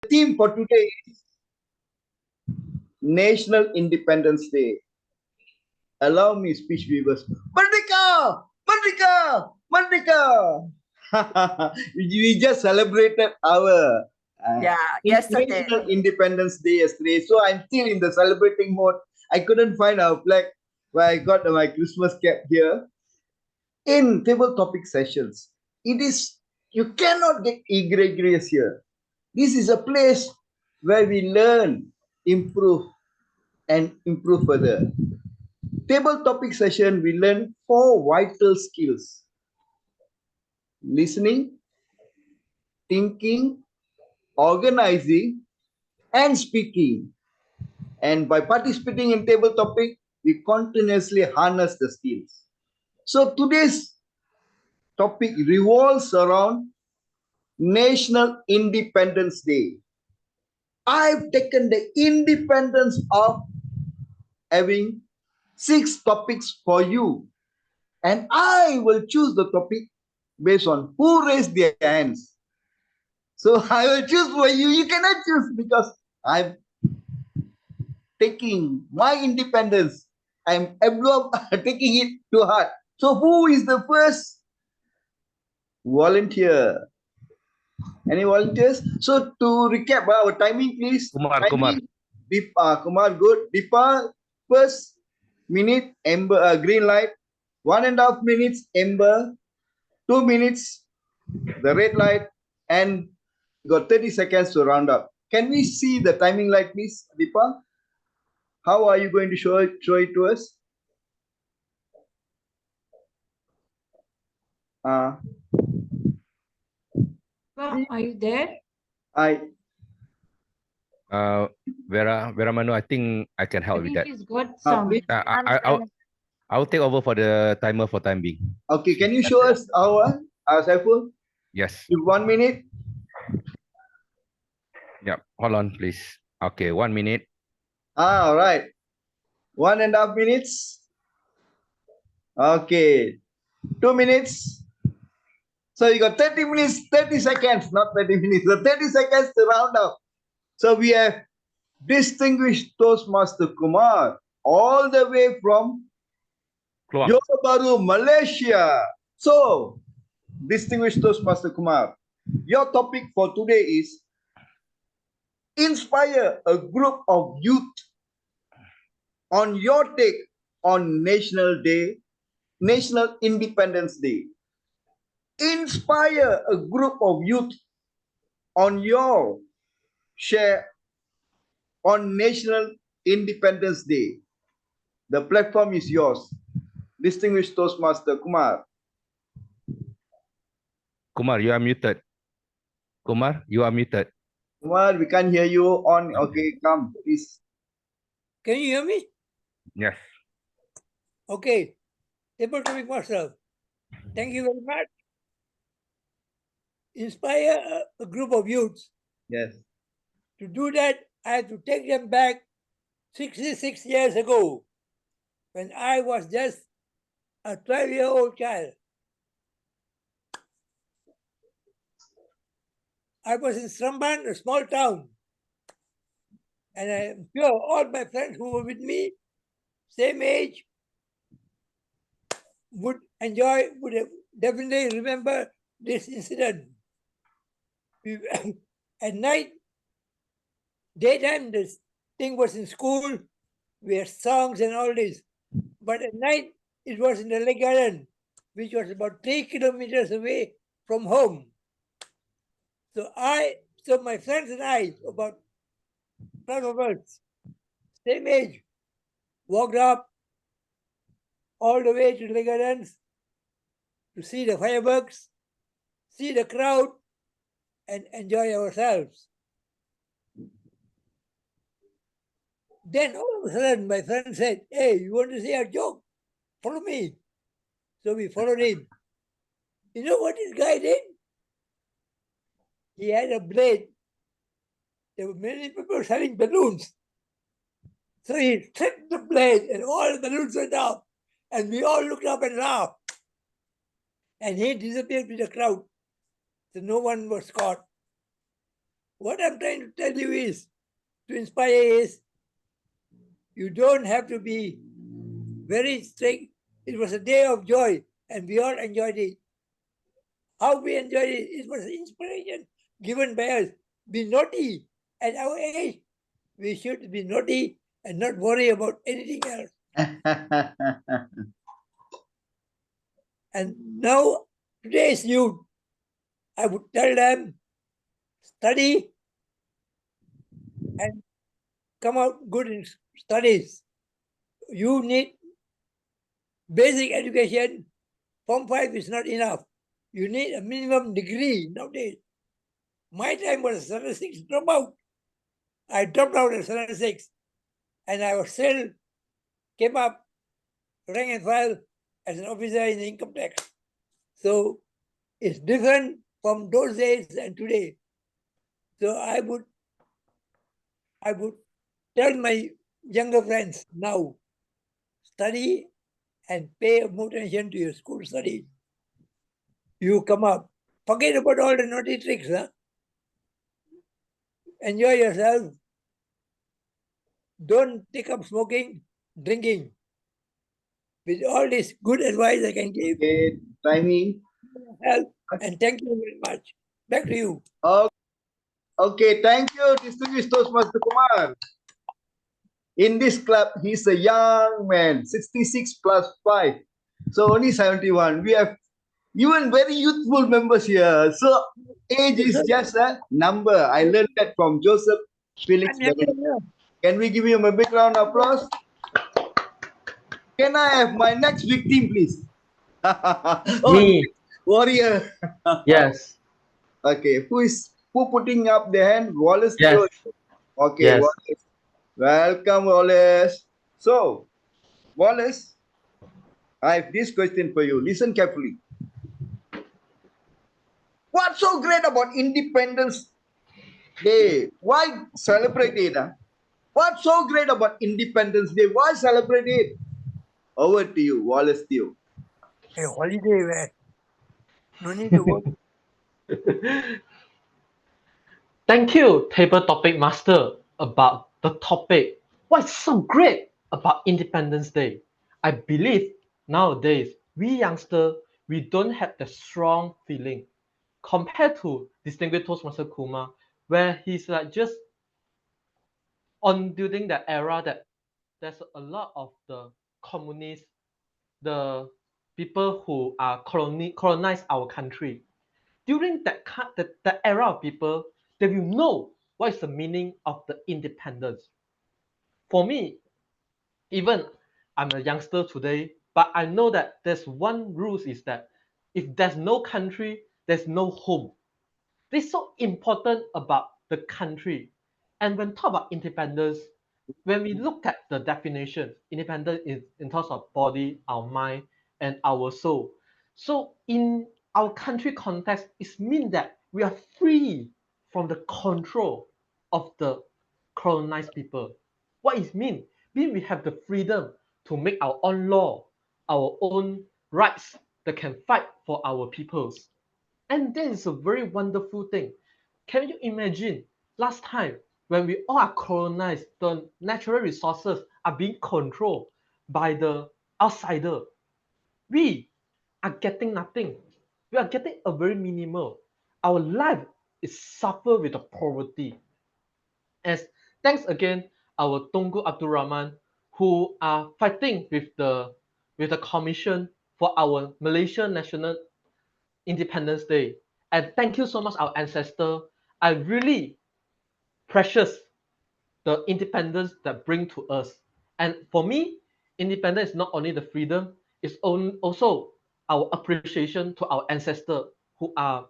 theme for today is National Independence Day. Allow me, speech weavers. Merdeka! Merdeka! Merdeka! We just celebrated our yesterday. National Independence Day yesterday. So I'm still in the celebrating mode. I couldn't find our flag where I got my Christmas cap here. In table topic sessions, you cannot get egregious here. This is a place where we learn, improve, and improve further. Table topic session, we learn 4 vital skills: listening, thinking, organizing, and speaking. And by participating in table topic, we continuously harness the skills. So today's topic revolves around National Independence Day. I've taken the independence of having 6 topics for you, and I will choose the topic based on who raised their hands. So I will choose for you. You cannot choose because I'm taking my independence. I'm taking it to heart. So who is the first volunteer? Any volunteers? So to recap our timing, please. Kumar. Kumar, good. Deepa, first minute, amber, green light. 1.5 minutes, amber. 2 minutes, the red light. And got 30 seconds to round up. Can we see the timing light, please, Deepa? How are you going to show it to us? Are you there? Vera Manu, I think I can help with that. He's got some. I'll take over for the timer for time being. Okay, can you show us our Saiful? Yes. 1 minute. Yeah, hold on, please. Okay, 1 minute. All right. 1.5 minutes. Okay. 2 minutes. So you got 30 minutes, 30 seconds, not 30 minutes, so 30 seconds to round up. So we have distinguished Toastmaster Kumar all the way from Johor Bahru, Malaysia. So, distinguished Toastmaster Kumar, your topic for today is inspire a group of youth on your take on National Independence Day. Inspire a group of youth on your share on National Independence Day. The platform is yours. Distinguished Toastmaster Kumar. Kumar, you are muted. Kumar, you are muted. Kumar, we can't hear you on. Okay, come, please. Can you hear me? Yes. Okay. Table topic master. Thank you very much. Inspire a group of youths. Yes. To do that, I have to take them back 66 years ago when I was just a 12-year-old child. I was in Sramban, a small town. And I'm sure all my friends who were with me, same age, would definitely remember this incident. At night, daytime, this thing was in school, we had songs and all this. But at night, it was in the lake garden, which was about 3 kilometers away from home. So my friends and I, about 12 of us, same age, walked up all the way to the lake gardens to see the fireworks, see the crowd, and enjoy ourselves. Then all of a sudden, my friend said, "Hey, you want to see a joke? Follow me." So we followed him. You know what this guy did? He had a blade. There were many people selling balloons. So he tripped the blade and all the balloons went up. And we all looked up and laughed. And he disappeared with the crowd. So no one was caught. what I'm trying to tell you is, to inspire is, you don't have to be very strict. It was a day of joy and we all enjoyed it. How we enjoyed it, it was inspiration given by us. Be naughty at our age. We should be naughty and not worry about anything else. And now, today's youth, I would tell them, study and come out good in studies. You need basic education. Form 5 is not enough. You need a minimum degree nowadays. My time was standard 6 dropout. I dropped out at standard 6 and I was still came up rank and file as an officer in the income tax. So it's different from those days and today. So I would tell my younger friends now, study and pay more attention to your school studies. You come up, forget about all the naughty tricks, huh? Enjoy yourself. Don't take up smoking, drinking. With all this good advice I can give, Okay, timing. help, and thank you very much. Back to you. Okay, thank you, distinguished Toastmaster Kumar. In this club, he's a young man, 66 plus 5. So only 71. We have even very youthful members here. So age is just a number. I learned that from Joseph Felix. I'm younger than you. Can we give him a big round of applause? Can I have my next victim, please? Oh, Me. warrior. Yes. Okay, who putting up the hand? Wallace. Yes. Okay, Yes. Wallace. Welcome, Wallace. So, Wallace, I have this question for you. Listen carefully. What's so great about Independence Day? Why celebrate it? Huh? What's so great about Independence Day? Why celebrate it? Over to you, Wallace. To you. A holiday where no need to work. Thank you, Table Topic Master, about the topic. What's so great about Independence Day? I believe nowadays, we youngsters, we don't have the strong feeling compared to distinguished Toastmaster Kumar, where he's like just on during the era that there's a lot of the communists, the people who are colonize our country. During that era of people, they will know what is the meaning of the independence. For me, even I'm a youngster today, but I know that there's one rule is that if there's no country, there's no home. This is so important about the country. And when talk about independence, when we look at the definition, independence is in terms of body, our mind, and our soul. So in our country context, it means that we are free from the control of the colonized people. What it means? Means we have the freedom to make our own law, our own rights that can fight for our peoples. And this is a very wonderful thing. Can you imagine last time when we all are colonized, the natural resources are being controlled by the outsider? We are getting nothing. We are getting a very minimal. Our life is suffer with the poverty. As thanks again, our Tunku Abdul Rahman, who are fighting with the commission for our Malaysian National Independence Day. And thank you so much, our ancestor. I really precious the independence that bring to us. And for me, independence is not only the freedom, it's also our appreciation to our ancestors who are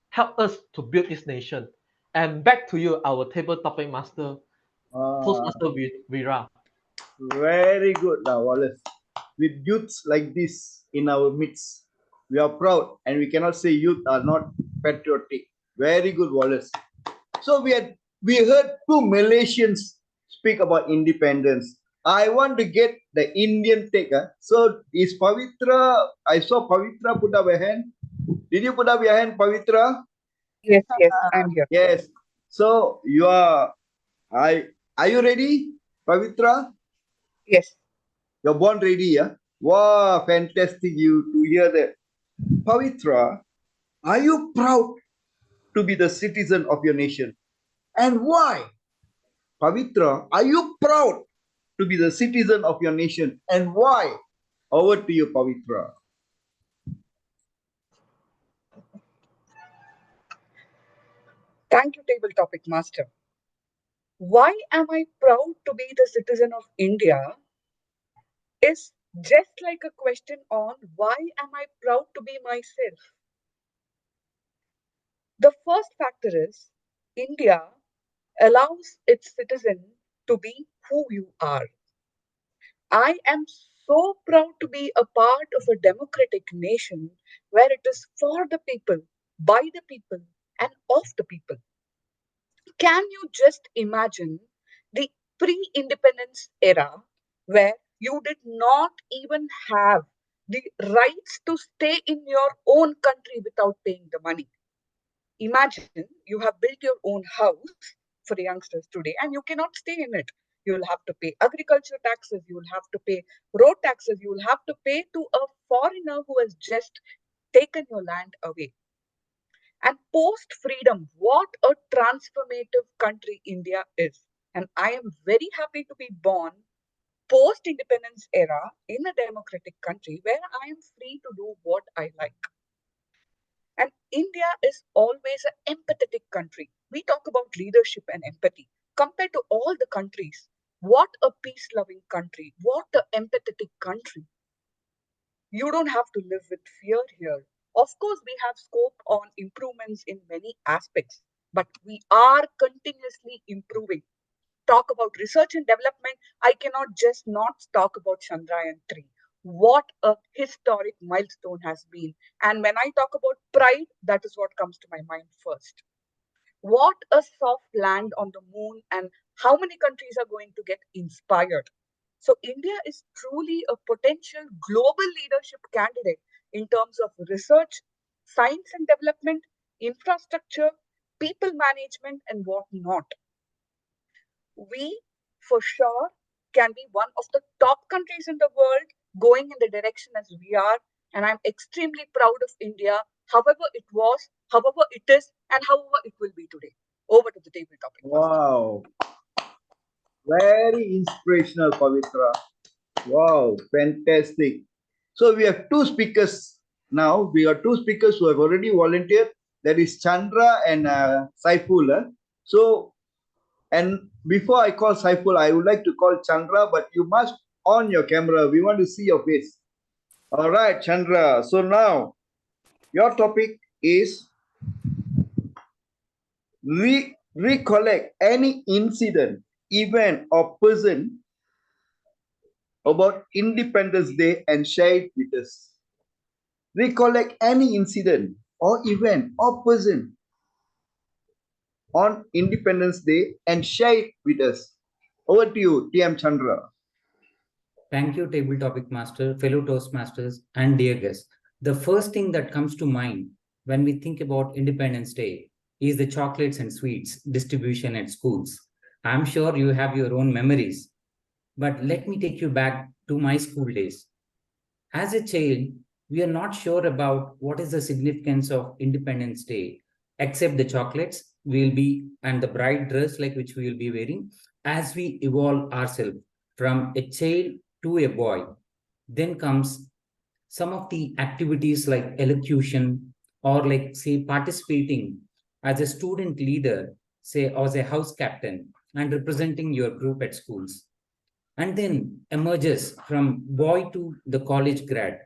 help us to build this nation. And back to you, our table topic master, Toastmaster Vira. Very good, Wallace. With youths like this in our midst, we are proud, and we cannot say youth are not patriotic. Very good, Wallace. So we heard two Malaysians speak about independence. I want to get the Indian take. So is Pavitra? I saw Pavitra put up a hand. Did you put up your hand, Pavitra? Yes, I'm here. Yes. So are you ready, Pavitra? Yes. You're born ready, yeah? Wow, fantastic you to hear that. Pavitra, are you proud to be the citizen of your nation? And why? Pavitra, are you proud to be the citizen of your nation? And why? Over to you, Pavitra. Thank you, Table Topic Master. Why am I proud to be the citizen of India is just like a question on why am I proud to be myself? The first factor is India allows its citizen to be who you are. I am so proud to be a part of a democratic nation where it is for the people, by the people, and of the people. Can you just imagine the pre independence era where you did not even have the rights to stay in your own country without paying the money? Imagine you have built your own house for the youngsters today and you cannot stay in it. You will have to pay agriculture taxes, you will have to pay road taxes, you will have to pay to a foreigner who has just taken your land away. And post freedom, what a transformative country India is. And I am very happy to be born post independence era in a democratic country where I am free to do what I like. And India is always an empathetic country. We talk about leadership and empathy. Compared to all the countries, what a peace loving country, what a empathetic country. You don't have to live with fear here. Of course, we have scope on improvements in many aspects, but we are continuously improving. Talk about research and development, I cannot just not talk about Chandrayaan 3. What a historic milestone has been. And when I talk about pride, that is what comes to my mind first. What a soft land on the moon, and how many countries are going to get inspired. So, India is truly a potential global leadership candidate in terms of research, science and development, infrastructure, people management, and whatnot. We, for sure, can be one of the top countries in the world going in the direction as we are. And I'm extremely proud of India, however it was, however it is, and however it will be today. Over to the table topic. Wow, very inspirational, Pavitra. Wow, fantastic. So we have two speakers now. We have two speakers who have already volunteered. That is Chandra and Saiful. So, and before I call Saiful, I would like to call Chandra, but you must on your camera. We want to see your face. All right, Chandra. So now your topic is recollect any incident, event, or person about Independence Day and share it with us. Recollect any incident or event or person on Independence Day and share it with us. Over to you, TM Chandra. Thank you, Table Topic Master, fellow Toastmasters, and dear guests. The first thing that comes to mind when we think about Independence Day is the chocolates and sweets distribution at schools. I'm sure you have your own memories, but let me take you back to my school days. As a child, we are not sure about what is the significance of Independence Day, except the chocolates will be and the bright dress like which we will be wearing as we evolve ourselves from a child to a boy. Then comes some of the activities like elocution or like say participating as a student leader, say as a house captain and representing your group at schools, and then emerges from boy to the college grad.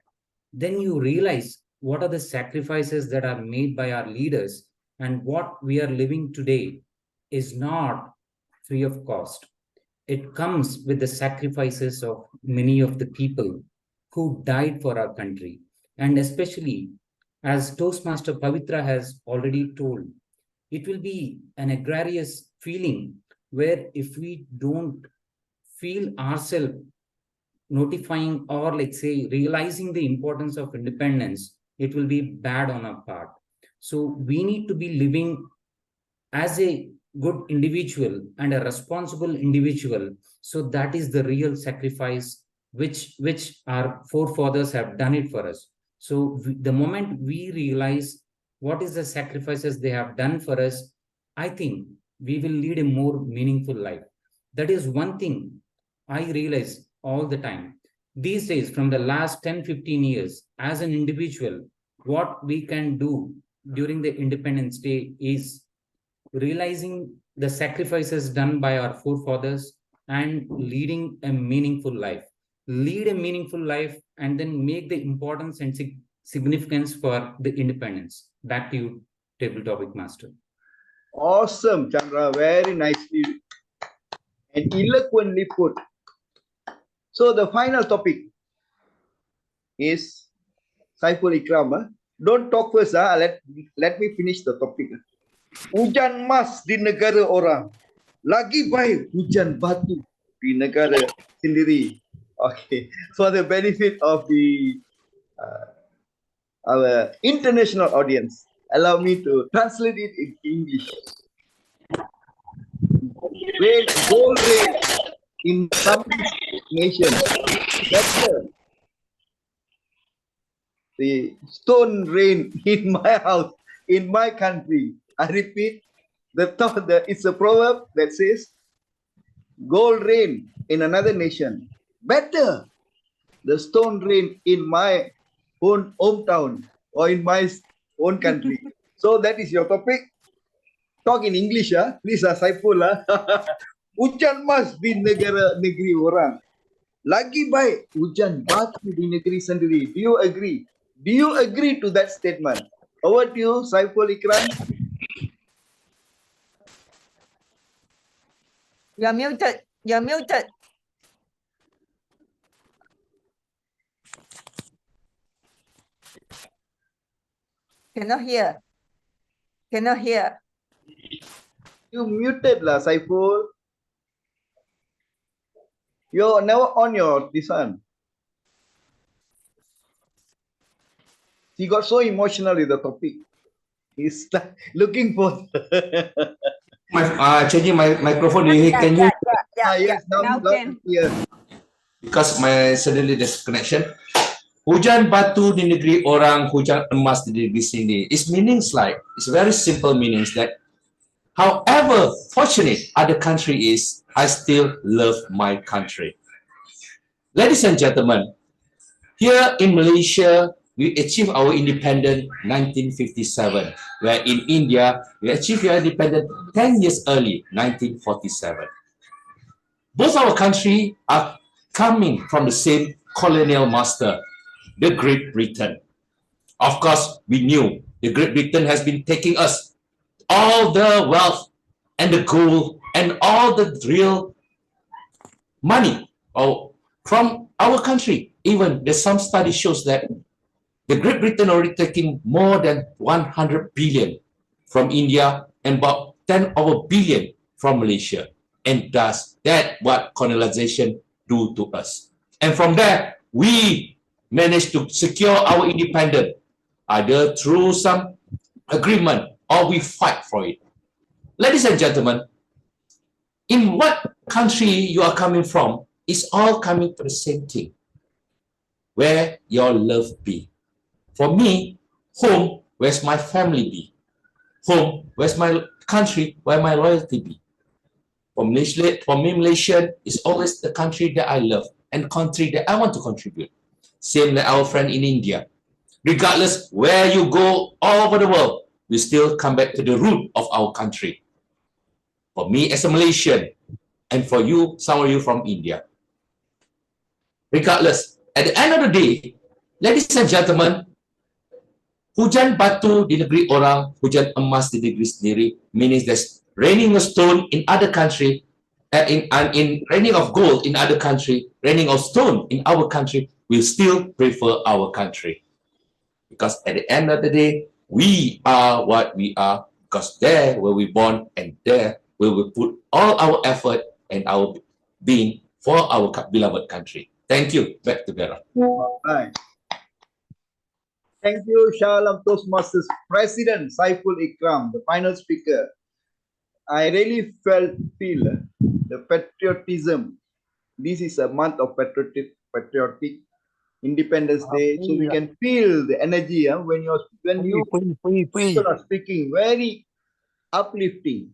Then you realize what are the sacrifices that are made by our leaders, and what we are living today is not free of cost. It comes with the sacrifices of many of the people who died for our country. And especially, as Toastmaster Pavitra has already told, it will be an agrarious feeling where if we don't feel ourselves notifying or like say realizing the importance of independence, it will be bad on our part. So we need to be living as a good individual and a responsible individual. So that is the real sacrifice which our forefathers have done it for us. So the moment we realize what is the sacrifices they have done for us, I think we will lead a more meaningful life. That is one thing I realize all the time. These days, from the last 10-15 years, as an individual, what we can do during the Independence Day is realizing the sacrifices done by our forefathers and leading a meaningful life. Lead a meaningful life and then make the importance and significance for the independence. Back to you, table topic master. Awesome, Chandra. Very nicely and eloquently put. So the final topic is Saiful Ikram. Don't talk first. Let me finish the topic. Hujan mas di negara orang. Lagi baik hujan batu di negara sendiri. Okay. For the benefit of the our international audience, allow me to translate it in English. Gold rain in some nations, better. The stone rain in my house, in my country. I repeat, it's a proverb that says, gold rain in another nation, better the stone rain in my own hometown or in my own country. So that is your topic. Talk in English, please, Saiful. Hujan mas di negeri orang. Lagi baik hujan batu di negeri sendiri. Do you agree? Do you agree to that statement? Over to you, Saiful Ikram. You're muted. You're muted. Cannot hear. Cannot hear. You muted lah, Saiful. You're never on your this one. He got so emotional with the topic. He's looking for. Changing my microphone. Can you? Yes, now can. Yes. Because suddenly there's connection. Hujan batu di negeri orang, hujan emas di negeri sini. Its meanings like, it's very simple meanings that however fortunate other country is, I still love my country. Ladies and gentlemen, here in Malaysia, we achieved our independence 1957, where in India, we achieved our independence 10 years early, 1947. Both our countries are coming from the same colonial master, the Great Britain. Of course, we knew the Great Britain has been taking us all the wealth and the gold and all the real money from our country. Even there's some study shows that the Great Britain already taking more than 100 billion from India and about 10 over billion from Malaysia. And thus, that's what colonization do to us. And from there, we managed to secure our independence, either through some agreement or we fight for it. Ladies and gentlemen, in what country you are coming from, it's all coming to the same thing. Where your love be. For me, home, where's my family be? Home, where's my country, where my loyalty be? For me, Malaysia is always the country that I love and country that I want to contribute. Same like our friend in India. Regardless where you go all over the world, we still come back to the root of our country. For me as a Malaysian, and for you, some of you from India. Regardless, at the end of the day, ladies and gentlemen, hujan batu di negeri orang, hujan emas di negeri sendiri, meaning there's raining of stone in other country, in raining of gold in other country, raining of stone in our country, we still prefer our country. Because at the end of the day, we are what we are, because there where we born and there where we put all our effort and our being for our beloved country. Thank you. Back to Vera. Right. Thank you, Shah Allam Toastmasters President Saiful Ikram, the final speaker. I really feel the patriotism. This is a month of patriotic Independence Day, so we can feel the energy when you people are speaking, very uplifting.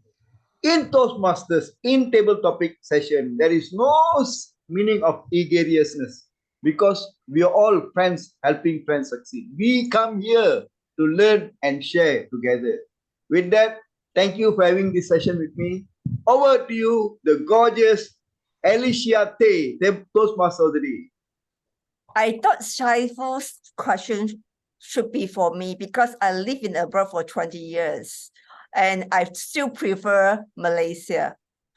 In Toastmasters, in table topic session, there is no meaning of egariousness because we are all friends helping friends succeed. We come here to learn and share together. With that, thank you for having this session with me. Over to you, the gorgeous Alicia Tay, the Toastmaster of the day. I thought Shaifu's question should be for me because I live in abroad for 20 years and I still prefer Malaysia.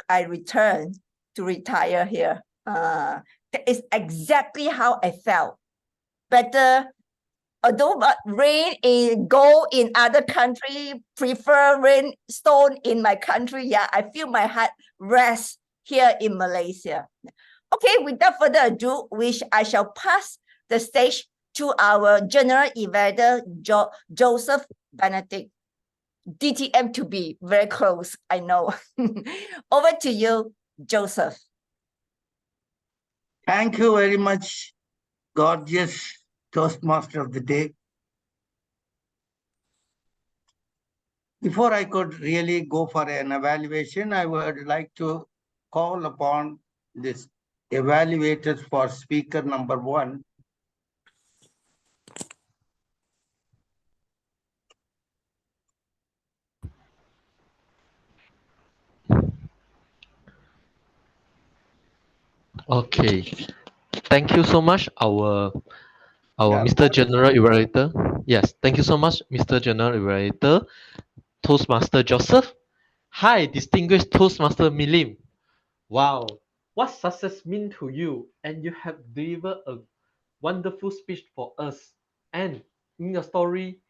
I returned to retire here. That is exactly how I felt. Better, although rain go in other country, prefer rainstone in my country. Yeah, I feel my heart rest here in Malaysia. Okay, without further ado, I shall pass the stage to our General Evader, Joseph Benedict. DTM to be very close, I know. Over to you, Joseph. Thank you very much, gorgeous Toastmaster of the day. Before I could really go for an evaluation, I would like to call upon this evaluators for speaker number 1. Okay, thank you so much, our Mr. General Evaluator. Yes, thank you so much, Mr. General Evaluator, Toastmaster Joseph. Hi, distinguished Toastmaster Milim. Wow, what success mean to you? And you have delivered a wonderful speech for us. And in your story,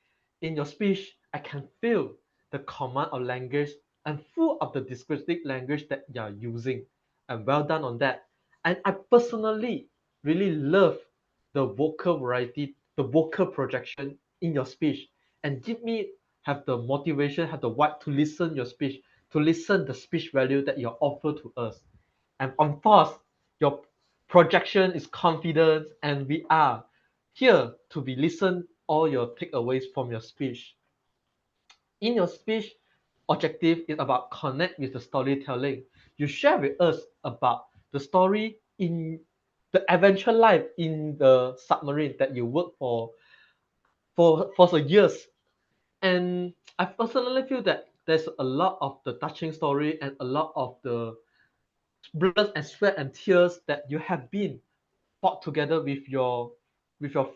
in your speech, I can feel the command of language and full of the descriptive language that you are using. And well done on that. And I personally really love the vocal variety, the vocal projection in your speech. And give me have the motivation, have the right to listen your speech, to listen the speech value that you offer to us. And of course, your projection is confidence, and we are here to be listen all your takeaways from your speech. In your speech, objective is about connect with the storytelling. You share with us about the story in the adventure life in the submarine that you work for some years. And I personally feel that there's a lot of the touching story and a lot of the blood and sweat and tears that you have been fought together with your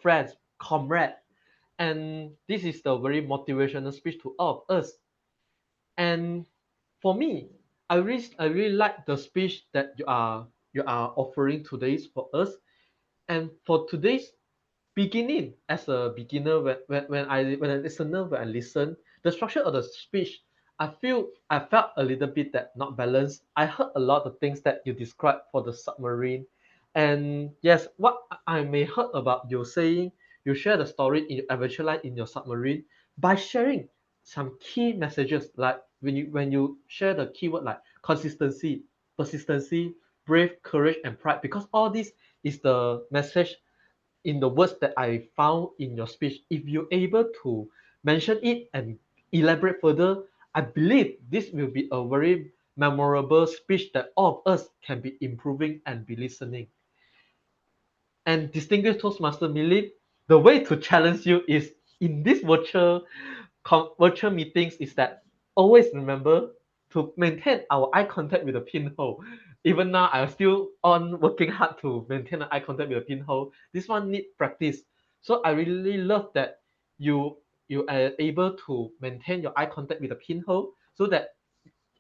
friends, comrade. And this is the very motivational speech to all of us. And for me, I really like the speech that you are offering today for us. And for today's beginning, as a beginner, when I listen, the structure of the speech, I felt a little bit that not balanced. I heard a lot of things that you described for the submarine, and yes, what I may heard about you saying, you share the story in your adventure life in your submarine by sharing some key messages, like when you share the keyword like consistency, persistency, brave, courage, and pride, because all this is the message in the words that I found in your speech. If you're able to mention it and elaborate further, I believe this will be a very memorable speech that all of us can be improving and be listening. And distinguished Toastmaster Millie, the way to challenge you is in this virtual meetings is that always remember to maintain our eye contact with the pinhole. Even now, I'm still on working hard to maintain an eye contact with the pinhole. This one need practice. So I really love that you are able to maintain your eye contact with the pinhole so that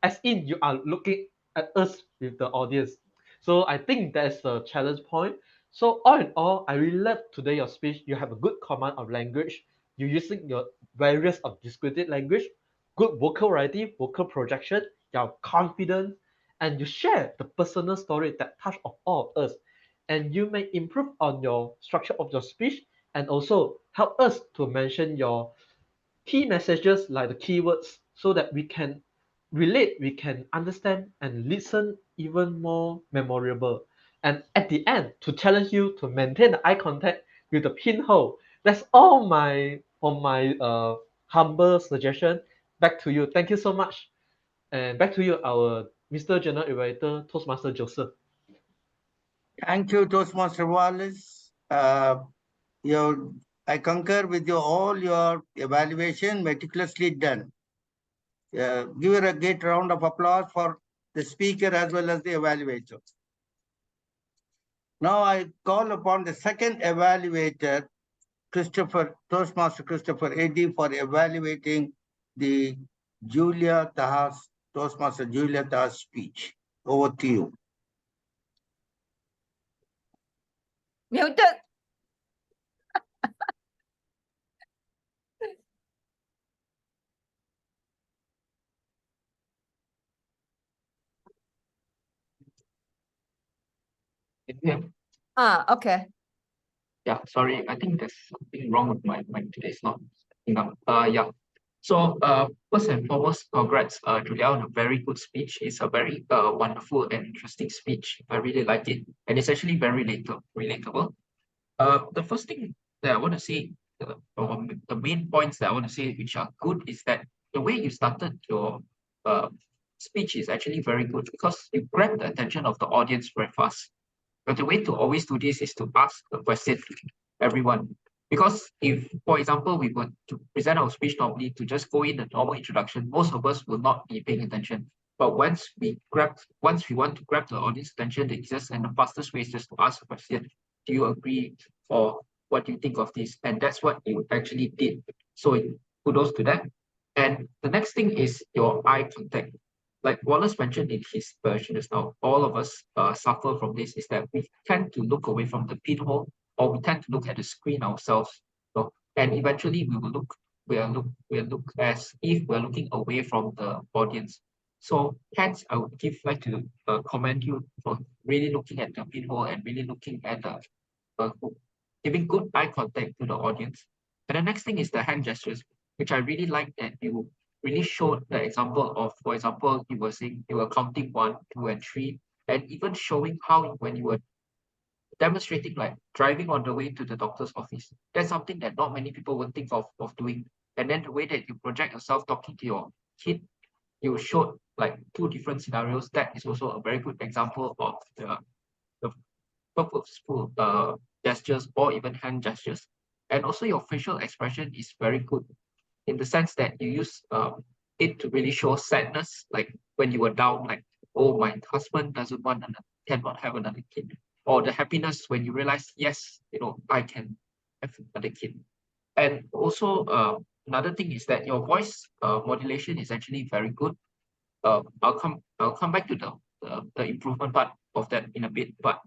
as in you are looking at us with the audience. So I think that's a challenge point. So all in all, I really love today your speech. You have a good command of language. You're using your various of descriptive language, good vocal variety, vocal projection, you're confident, and you share the personal story that touch of all of us. And you may improve on your structure of your speech and also help us to mention your key messages like the keywords so that we can relate, we can understand and listen even more memorable. And at the end, to challenge you to maintain the eye contact with the pinhole. That's all my humble suggestion. Back to you. Thank you so much. And back to you, our Mr. General Evaluator, Toastmaster Joseph. Thank you, Toastmaster Wallace. I concur with you all your evaluation meticulously done. Give her a great round of applause for the speaker as well as the evaluator. Now I call upon the second evaluator, Toastmaster Christopher Eddy, for evaluating the Toastmaster Julia Taha's speech. Over to you. Muted. Okay. Yeah, sorry, I think there's something wrong with my mic today. It's not picking up. Yeah. So, first and foremost, congrats, Julia, on a very good speech. It's a very wonderful and interesting speech. I really like it, and it's actually very relatable. The first thing that I want to say, the main points that I want to say, which are good, is that the way you started your speech is actually very good because you grabbed the attention of the audience very fast. But the way to always do this is to ask a question to everyone. Because if, for example, we were to present our speech normally to just go in a normal introduction, most of us will not be paying attention. But once we want to grab the audience attention, the easiest and the fastest way is just to ask a question. Do you agree, or what do you think of this? And that's what you actually did. So kudos to that. And the next thing is your eye contact. Like Wallace mentioned in his version just now, all of us suffer from this, is that we tend to look away from the pinhole, or we tend to look at the screen ourselves. So, and eventually we will look as if we're looking away from the audience. So hence I would like to commend you for really looking at the pinhole and really looking at giving good eye contact to the audience. And the next thing is the hand gestures, which I really like that you really showed the example of, for example, you were saying you were counting 1, 2, and 3, and even showing how when you were demonstrating like driving on the way to the doctor's office. That's something that not many people would think of doing. And then the way that you project yourself talking to your kid, you showed like 2 different scenarios. That is also a very good example of the purposeful gestures or even hand gestures. And also your facial expression is very good in the sense that you use it to really show sadness, like when you were down, like, oh, my husband cannot have another kid, or the happiness when you realize, yes, I can have another kid. And also another thing is that your voice modulation is actually very good. I'll come back to the improvement part of that in a bit, but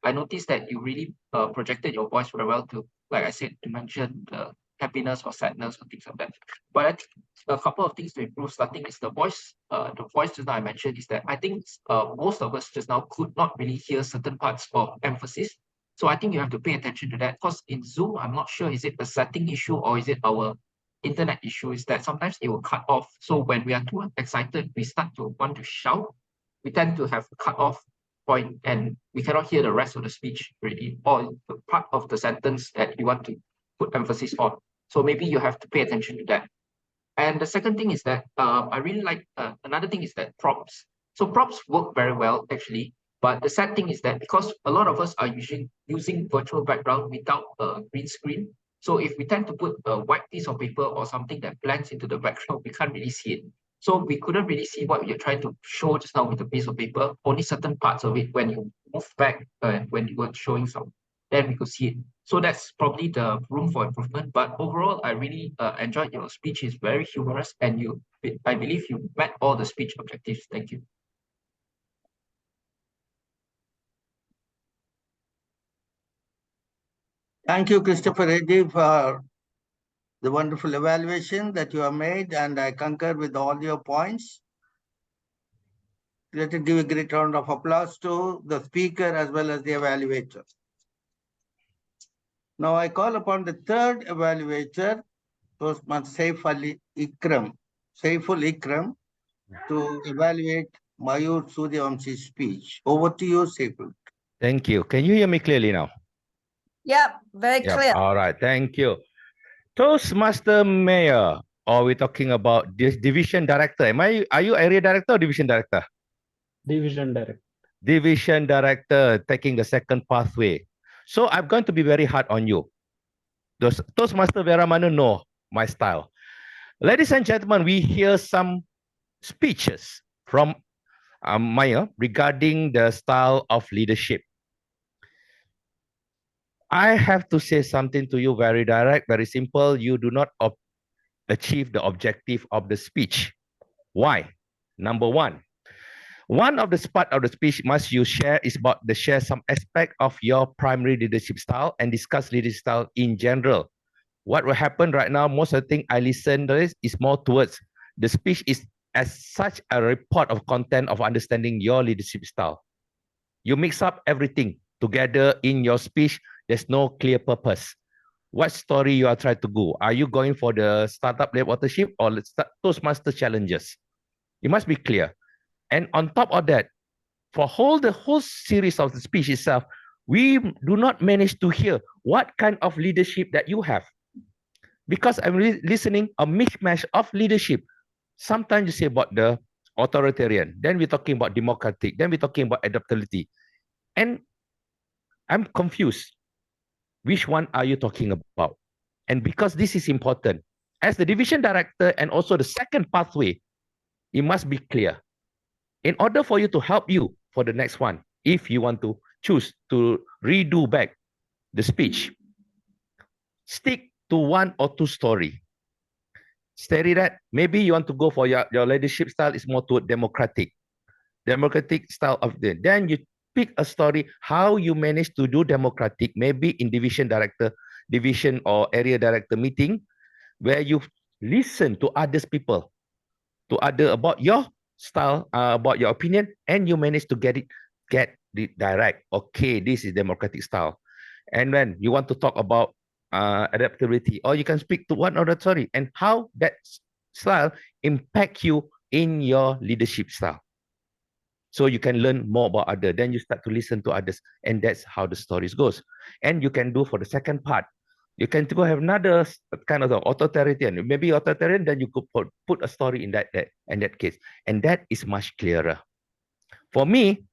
I noticed that you really projected your voice very well to, like I said, to mention the happiness or sadness or things like that. But I think a couple of things to improve, starting is the voice. The voice just now I mentioned is that I think most of us just now could not really hear certain parts of emphasis. So I think you have to pay attention to that, because in Zoom, I'm not sure, is it a setting issue or is it our internet issue, is that sometimes it will cut off. So when we are too excited, we start to want to shout, we tend to have cut off point and we cannot hear the rest of the speech really, or the part of the sentence that you want to put emphasis on. So maybe you have to pay attention to that. And the second thing is that I really like, another thing is that props. So props work very well actually, but the sad thing is that because a lot of us are using virtual background without a green screen, so if we tend to put a white piece of paper or something that blends into the background, we can't really see it. So we couldn't really see what you're trying to show just now with the piece of paper, only certain parts of it when you move back when you were showing some, then we could see it. So that's probably the room for improvement. But overall, I really enjoyed your speech. It's very humorous, and I believe you met all the speech objectives. Thank you. Thank you, Christopher Eddy, for the wonderful evaluation that you have made, and I concur with all your points. Let us give a great round of applause to the speaker as well as the evaluator. Now I call upon the third evaluator, Toastmaster Saiful Ikram, to evaluate Mayur Suryavamshi's speech. Over to you, Saiful. Thank you. Can you hear me clearly now? Yep, very Yep. clear. All right. Thank you. Toastmaster Mayor, or we're talking about this division director. Are you area director or division director? Division Director. Division director taking the second pathway. So I'm going to be very hard on you. Toastmaster Veramanu know my style. Ladies and gentlemen, we hear some speeches from Maya regarding the style of leadership. I have to say something to you very direct, very simple. You do not achieve the objective of the speech. Why? Number one of the part of the speech must you share is about the share some aspect of your primary leadership style and discuss leadership style in general. What will happen right now, most of the thing I listen to is more towards the speech is as such a report of content of understanding your leadership style. You mix up everything together in your speech. There's no clear purpose. What story you are trying to go? Are you going for the startup led authorship or Toastmaster challenges? You must be clear. And on top of that, for the whole series of the speech itself, we do not manage to hear what kind of leadership that you have. Because I'm listening a mishmash of leadership. Sometimes you say about the authoritarian, then we're talking about democratic, then we're talking about adaptability. And I'm confused. Which one are you talking about? And because this is important, as the division director and also the second pathway, it must be clear. In order for you to help you for the next one, if you want to choose to redo back the speech, stick to one or two story. Study that. Maybe you want to go for your leadership style is more to democratic style of the. Then you pick a story how you manage to do democratic, maybe in division or area director meeting, where you listen to others people, to other about your style, about your opinion, and you manage to get it direct. Okay, this is democratic style. And then you want to talk about adaptability, or you can speak to one other story and how that style impact you in your leadership style. So you can learn more about others. Then you start to listen to others, and that's how the stories goes. And you can do for the second part. You can go have another kind of authoritarian, maybe authoritarian. Then you could put a story in that case, and that is much clearer. For me,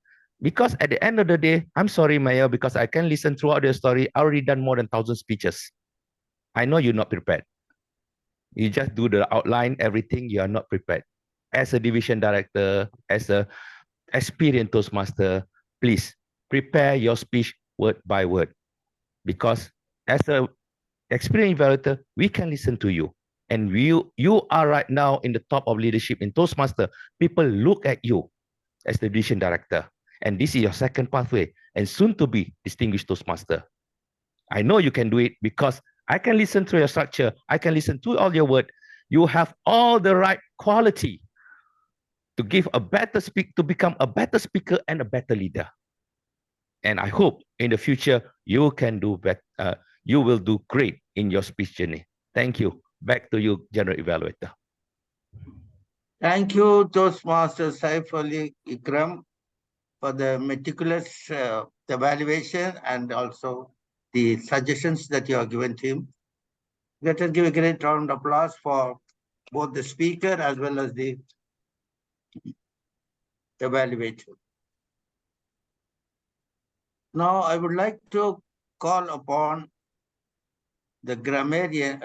because at the end of the day, I'm sorry, Maya, because I can listen throughout the story. I already done more than 1,000 speeches. I know you're not prepared. You just do the outline, everything. You are not prepared. As a division director, as a experienced Toastmaster, please prepare your speech word by word. Because as a experienced evaluator, we can listen to you. And you are right now in the top of leadership in Toastmaster. People look at you as the division director. And this is your second pathway and soon to be distinguished Toastmaster. I know you can do it because I can listen to your structure. I can listen to all your word. You have all the right quality to give a better to become a better speaker and a better leader. And I hope in the future you can do better. You will do great in your speech journey. Thank you. Back to you, General Evaluator. Thank you, Toastmaster Saif Ikram, for the meticulous evaluation and also the suggestions that you have given to him. Let us give a great round of applause for both the speaker as well as the evaluator. Now, I would like to call upon the grammarian,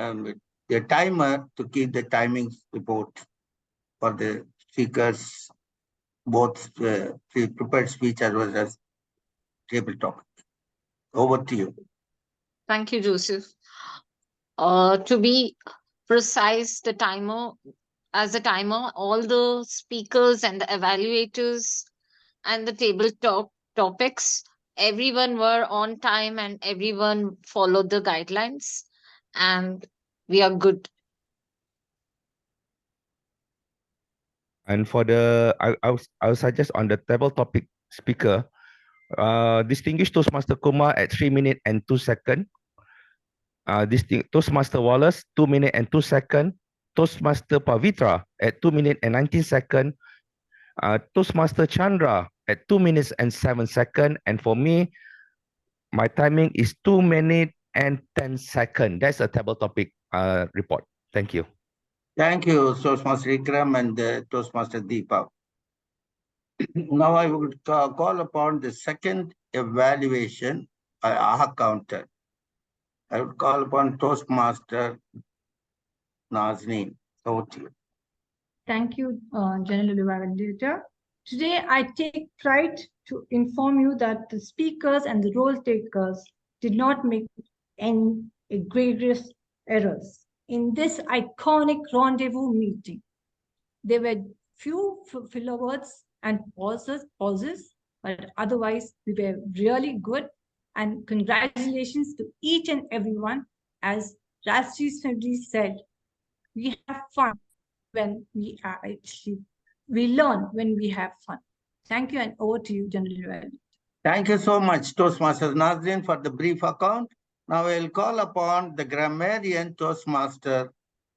the timer, to keep the timings report for the speakers, both prepared speech as well as table topic. Over to you. Thank you, Joseph. To be precise, the timer, all the speakers and the evaluators and the tabletop topics, everyone were on time and everyone followed the guidelines, and we are good. And for the, I will suggest on the table topic speaker, distinguished Toastmaster Kumar at 3 minutes and 2 seconds. Toastmaster Wallace, 2 minutes and 2 seconds. Toastmaster Pavitra at 2 minutes and 19 seconds. Toastmaster Chandra at 2 minutes and 7 seconds. And for me, my timing is 2 minutes and 10 seconds. That's a table topic report. Thank you. Thank you, Toastmaster Ikram and Toastmaster Deepak. Now I would call upon the second evaluation, AHA counter. I would call upon Toastmaster Nazneen. Over to you. Thank you, General Evaluator. Today, I take pride to inform you that the speakers and the role takers did not make any egregious errors in this iconic rendezvous meeting. There were few filler words and pauses, but otherwise we were really good. And congratulations to each and everyone. As Rashtri's family said, we have fun when we learn when we have fun. Thank you, and over to you, General Evaluator. Thank you so much, Toastmaster Nazrin, for the brief account. Now I will call upon the grammarian Toastmaster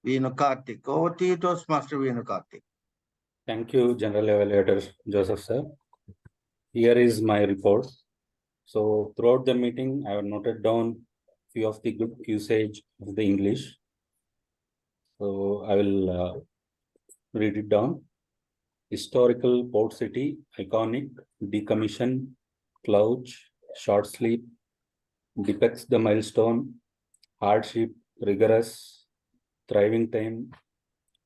Venu Karthik. Over to you, Toastmaster Venu Karthik. Thank you, General Evaluator Joseph sir. Here is my report. So throughout the meeting, I have noted down few of the good usage of the English. So I will read it down. Historical port city, iconic, decommission, clouch, short sleep, depicts the milestone, hardship, rigorous, thriving time,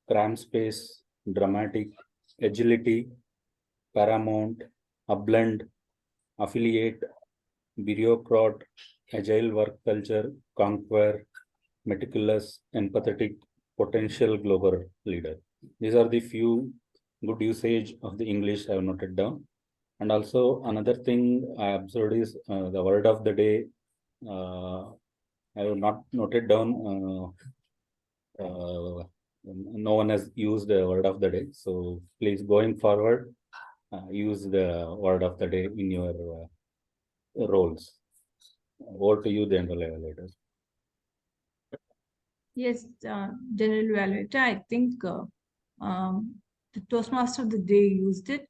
cram space, dramatic, agility, paramount, upland, affiliate, bureaucrat, agile work culture, conquer, meticulous, empathetic, potential global leader. These are the few good usage of the English I have noted down. And also another thing I observed is the word of the day. I have not noted down. No one has used the word of the day. So please, going forward, use the word of the day in your roles. Over to you, the General Evaluator. Yes, General Evaluator, I think the Toastmaster of the day used it.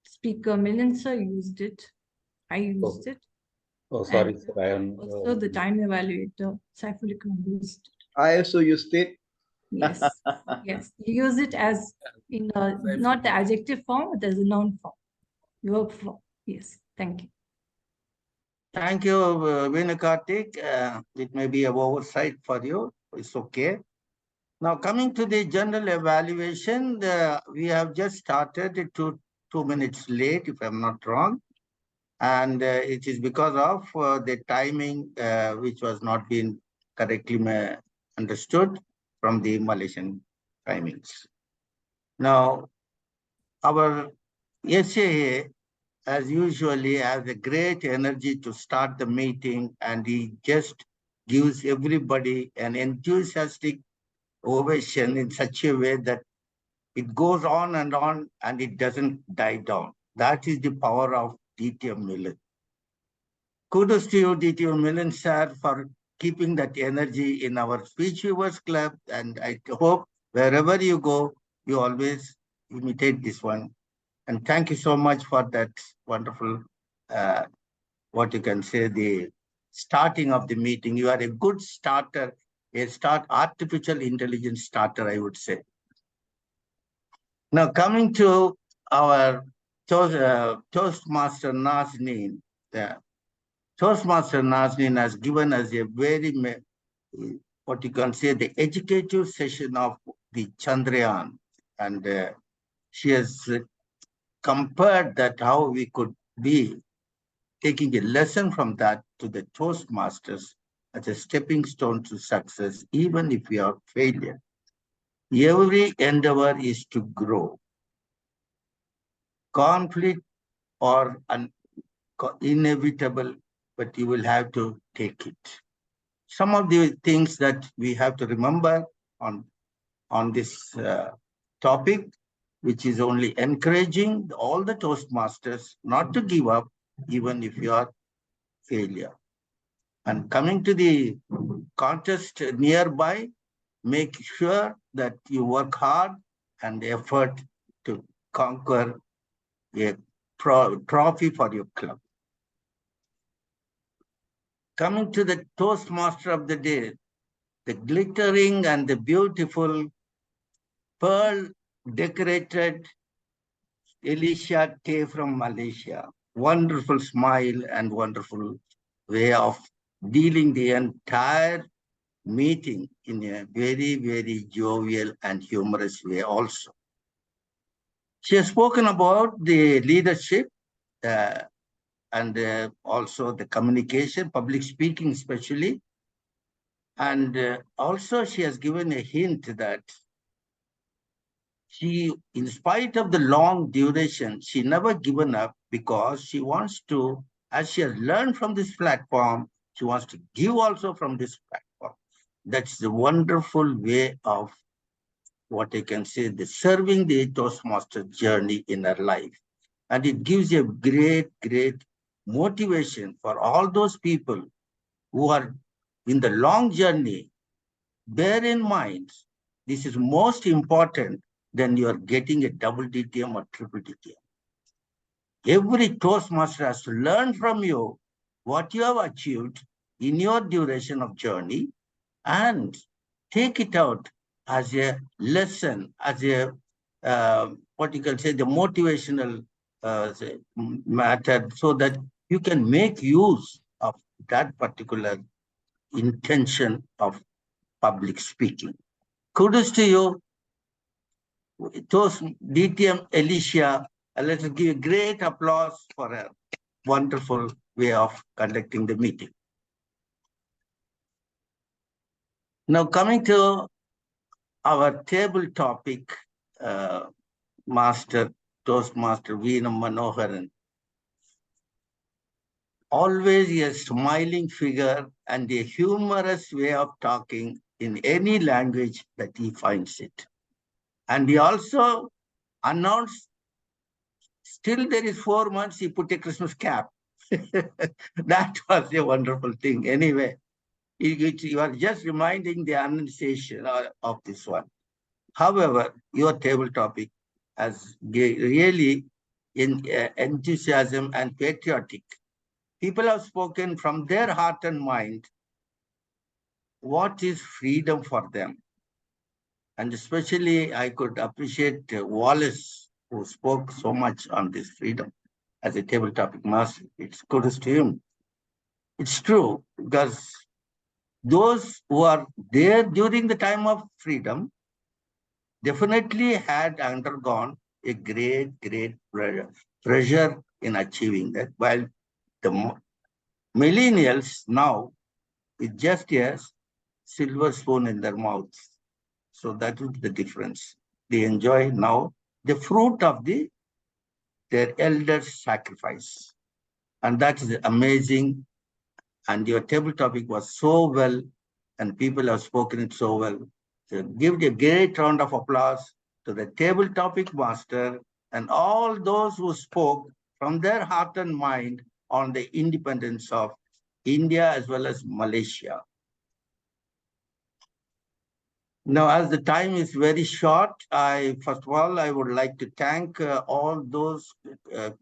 Speaker Milind sir used it. I used it. Oh, sorry, sir. I am also the time evaluator, Saiful Ikram, used it. I also used it. Yes, yes. You use it as in not the adjective form, but as a noun form, verb form. Yes, thank you. Thank you, Venu Karthik. It may be an oversight for you. It's okay. Now, coming to the general evaluation, we have just started 2 minutes late, if I'm not wrong. And it is because of the timing, which was not being correctly understood from the Malaysian timings. Now, our SAA, as usually, has a great energy to start the meeting, and he just gives everybody an enthusiastic ovation in such a way that it goes on and it doesn't die down. That is the power of DTM Milind. Kudos to you, DTM Milind sir, for keeping that energy in our Speech Weavers Club. And I hope wherever you go, you always imitate this one. And thank you so much for that wonderful, what you can say, the starting of the meeting. You are a good starter, artificial intelligence starter, I would say. Now, coming to our Toastmaster Nazneen, Toastmaster Nazneen has given us a very, what you can say, the educative session of the Chandrayaan. And she has compared that how we could be taking a lesson from that to the Toastmasters as a stepping stone to success, even if we are failure. Every endeavor is to grow. Conflict or inevitable, but you will have to take it. Some of the things that we have to remember on this topic, which is only encouraging all the Toastmasters not to give up, even if you are failure. And coming to the contest nearby, make sure that you work hard and effort to conquer a trophy for your club. Coming to the Toastmaster of the day, the glittering and the beautiful pearl decorated Elisha K from Malaysia. Wonderful smile and wonderful way of dealing the entire meeting in a very, very jovial and humorous way also. She has spoken about the leadership and also the communication, public speaking especially. And also she has given a hint that she, in spite of the long duration, she never given up because she wants to, as she has learned from this platform, she wants to give also from this platform. That's the wonderful way of what I can say, the serving the Toastmaster journey in her life. And it gives a great, great motivation for all those people who are in the long journey. Bear in mind, this is most important than you are getting a double DTM or triple DTM. Every Toastmaster has to learn from you what you have achieved in your duration of journey and take it out as a lesson, as a, what you can say, the motivational matter, so that you can make use of that particular intention of public speaking. Kudos to you, Toast DTM Alicia. Let's give a great applause for her wonderful way of conducting the meeting. Now coming to our table topic, Master, Toastmaster Veena Manoharan. Always a smiling figure and a humorous way of talking in any language that he finds it. And he also announced, still there is 4 months, he put a Christmas cap. That was a wonderful thing. Anyway, you are just reminding the annunciation of this one. However, your table topic has really enthusiasm and patriotic. People have spoken from their heart and mind what is freedom for them. And especially I could appreciate Wallace, who spoke so much on this freedom as a table topic master. It's kudos to him. It's true, because those who are there during the time of freedom definitely had undergone a great, great pressure in achieving that, while the millennials now with just a silver spoon in their mouths. So that is the difference. They enjoy now the fruit of their elders' sacrifice. And that is amazing. And your table topic was so well, and people have spoken it so well. So give a great round of applause to the table topic master and all those who spoke from their heart and mind on the independence of India as well as Malaysia. Now, as the time is very short, first of all, I would like to thank all those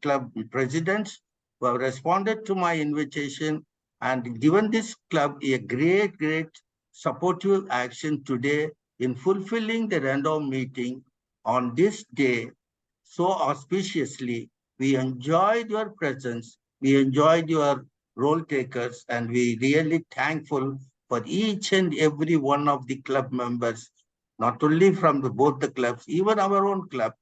club presidents who have responded to my invitation and given this club a great, great supportive action today in fulfilling the Rendezvous meeting on this day so auspiciously. We enjoyed your presence, we enjoyed your role takers, and we really thankful for each and every one of the club members, not only from both the clubs, even our own club.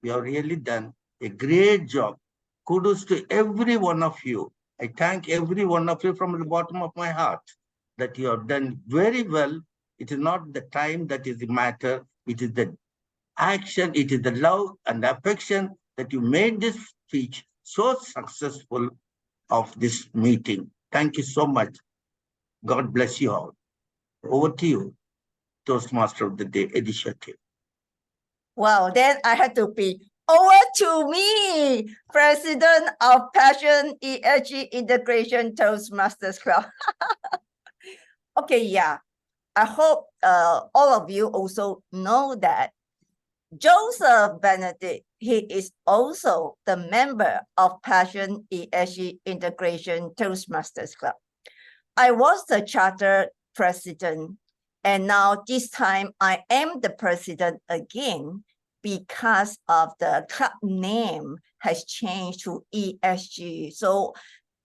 We have really done a great job. Kudos to every one of you. I thank every one of you from the bottom of my heart that you have done very well. It is not the time that is the matter. It is the action, it is the love and affection that you made this speech so successful of this meeting. Thank you so much. God bless you all. Over to you, Toastmaster of the Day, Initiative. Wow, then I had to be over to me, President of Passion ESG Integration Toastmasters Club. Okay, yeah. I hope all of you also know that Joseph Benedict, he is also the member of Passion ESG Integration Toastmasters Club. I was the charter president, and now this time I am the president again because of the club name has changed to ESG. So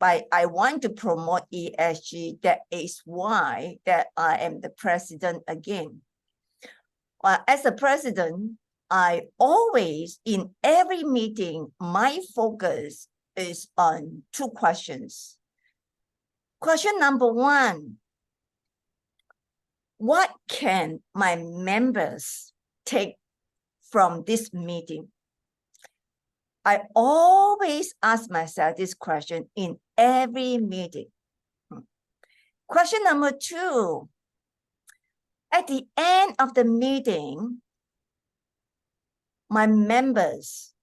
I want to promote ESG. That is why that I am the president again. As a president, I always, in every meeting, my focus is on two questions. Question number one, what can my members take from this meeting? I always ask myself this question in every meeting. Question number two, at the end of the meeting, my members,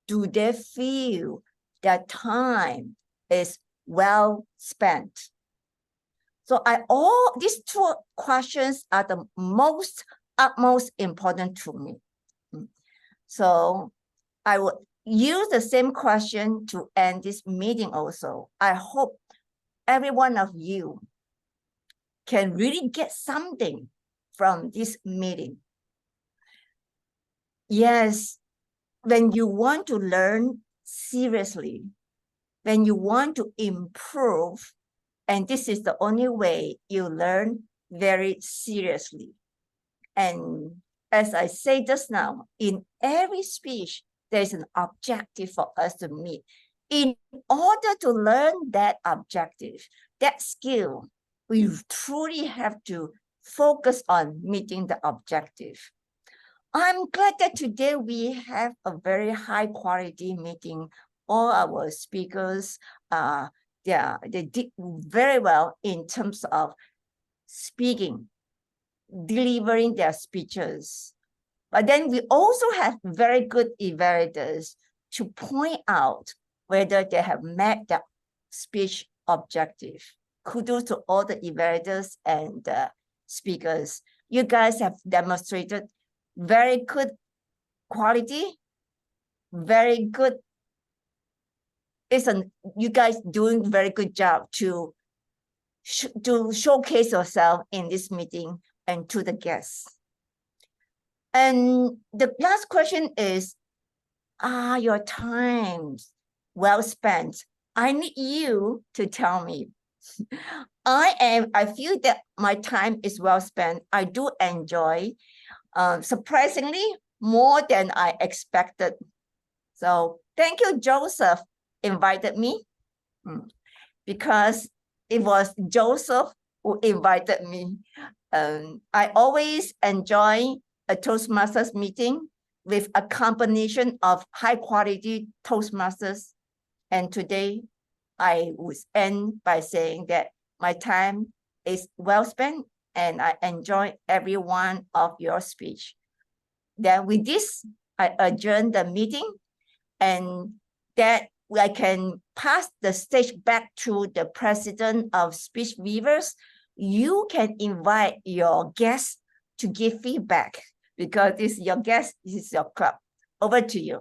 do they feel that time is well spent? So these two questions are the utmost important to me. So I would use the same question to end this meeting also. I hope every one of you can really get something from this meeting. Yes, when you want to learn seriously, when you want to improve, and this is the only way you learn very seriously. And as I say just now, in every speech, there's an objective for us to meet. In order to learn that objective, that skill, we truly have to focus on meeting the objective. I'm glad that today we have a very high quality meeting. All our speakers, they did very well in terms of speaking, delivering their speeches. But then we also have very good evaluators to point out whether they have met the speech objective. Kudos to all the evaluators and speakers. You guys have demonstrated very good quality, very good. You guys doing very good job to showcase yourself in this meeting and to the guests. And the last question is, are your times well spent? I need you to tell me. I feel that my time is well spent. I do enjoy, surprisingly, more than I expected. So thank you, Joseph, invited me, because it was Joseph who invited me. I always enjoy a Toastmasters meeting with a combination of high quality Toastmasters. And today I would end by saying that my time is well spent and I enjoy every one of your speech. Then with this, I adjourn the meeting, and that I can pass the stage back to the president of Speech Weavers. You can invite your guests to give feedback because this is your guest, this is your club. Over to you.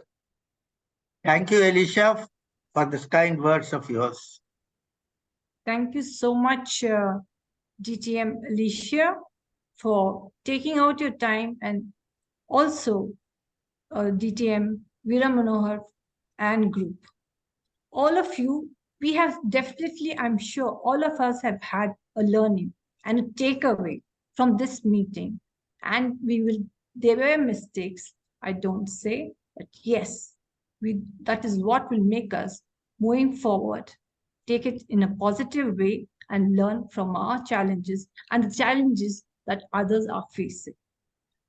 Thank you, Elisha, for the kind words of yours. Thank you so much, DTM Alicia, for taking out your time, and also DTM Veera Manohar and group. All of you, we have definitely, I'm sure all of us have had a learning and a takeaway from this meeting. And there were mistakes, I don't say, but yes, that is what will make us moving forward, take it in a positive way and learn from our challenges and the challenges that others are facing.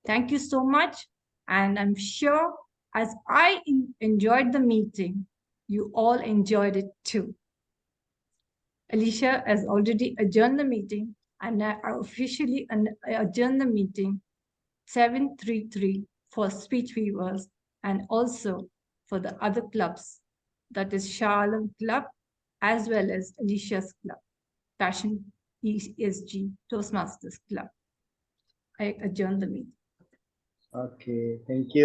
Thank you so much. And I'm sure as I enjoyed the meeting, you all enjoyed it too. Alicia has already adjourned the meeting, and I officially adjourn the meeting 733 for Speech Weavers and also for the other clubs, that is Shah Allam Club as well as Alicia's club, Passion ESG Toastmasters Club. I adjourn the meeting. Okay, thank you.